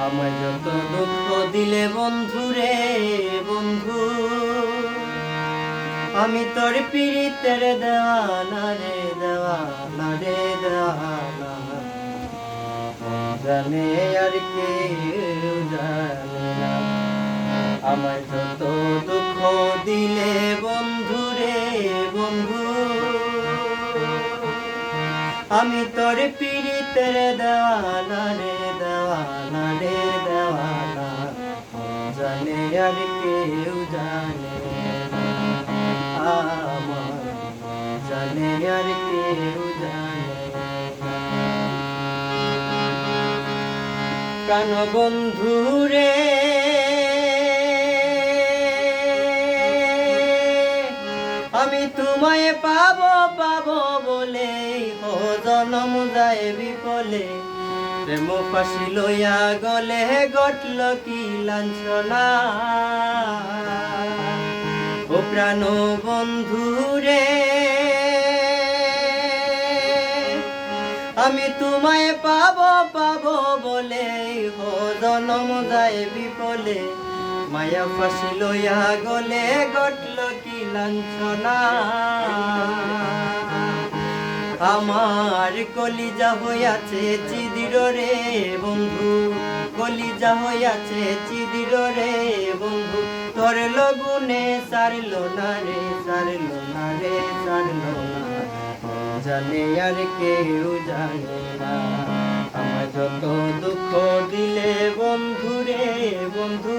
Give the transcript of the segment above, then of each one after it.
আমায় যত দুঃখ দিলে বন্ধু রে বন্ধু, আমি তোর পীড়িতের দেওয়ানা রে দেওয়ানা রে দেওয়ানা। জানে আর কেউ জানে না আমায় যত দুঃখ দিলে বন্ধু রে বন্ধু, আমি তোর পীড়িতের দেওয়ানা রে দেওয়ানা রে দেওয়ানা। জানে আর কেউ জানে আমার, জানে আর কেউ জানে। প্রাণ বন্ধু রে আমি তোমায় পাবো পাবো বলে ও জনম যায় বিপলে। প্রেম ফাঁসি লইয়া গলে ঘটল কি লাঞ্ছনা। ও প্রাণ বন্ধু রে আমি তোমায় পাবো পাবো বলে ও জনম যায় বিপলে। মায়া ফাঁসি লইয়া গলে ঘটল কি লাঞ্ছনা। আমার কলিজা হইয়াছে চিদির রে বন্ধু, কলিজা হইয়াছে চিদির রে বন্ধু। তোর লগুনে সারল না রে সারল না রে সারল না। জানে আর কেউ জানে না আমার যত দুঃখ দিলে বন্ধু রে বন্ধু,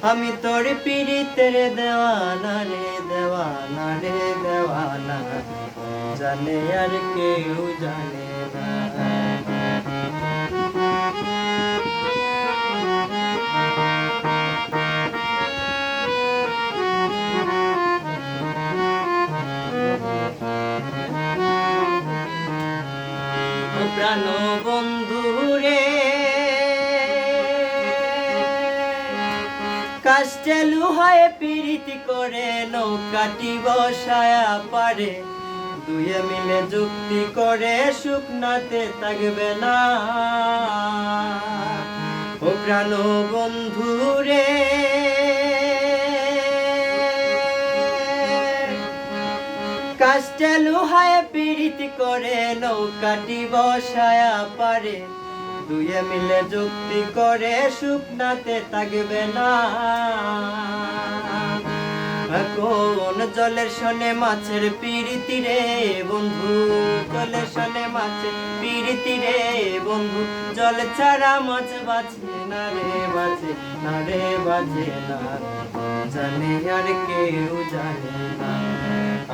আমি তোর পীড়িতের দেওয়ানা রে দেওয়ানা রে দেওয়ানা। জানে আর কেউ জানে না। প্রাণ বন্ধু রে কাষ্টে লুহায় পীড়িতি করে নৌকাটি বসায়া পারে। দুয়ে মিলে যুক্তি করে শুকনাতে থাকবে না। ও প্রাণ বন্ধু রে কাষ্টে লুহায় পীড়িতি করে নৌকাটি বসায়া পারে। দুয়ে মিলে যুক্তি করে শুকনাতে থাকবে না। কোন জলের সনে মাছের পীড়িতি রে বন্ধু, জলের সনে মাছের পীড়িতি রে বন্ধু। জল ছাড়া মাছ বাঁচে না রে বাঁচে না রে বাঁচে না। জানে আর কেউ জানে না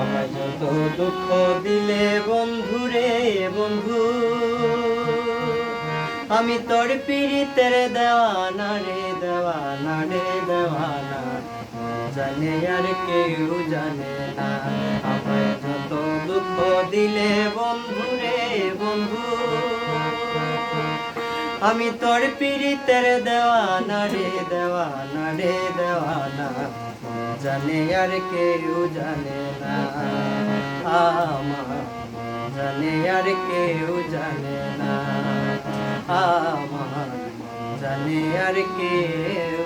আমায় যত দুঃখ দিলে বন্ধু রে বন্ধু, আমি তোর পীড়িতের দেওয়ানা রে দেওয়ানা রে দেওয়ানা। জানে আর কেউ জানে না আমায় যত দুঃখ দিলে বন্ধু রে বন্ধু, আমি তোর পীড়িতের দেওয়ানা রে দেওয়ানা রে দেওয়ানা। জানে আর কেউ জানে না আমার, জানে আর কেউ জানে না আমার, জানে আর কেউ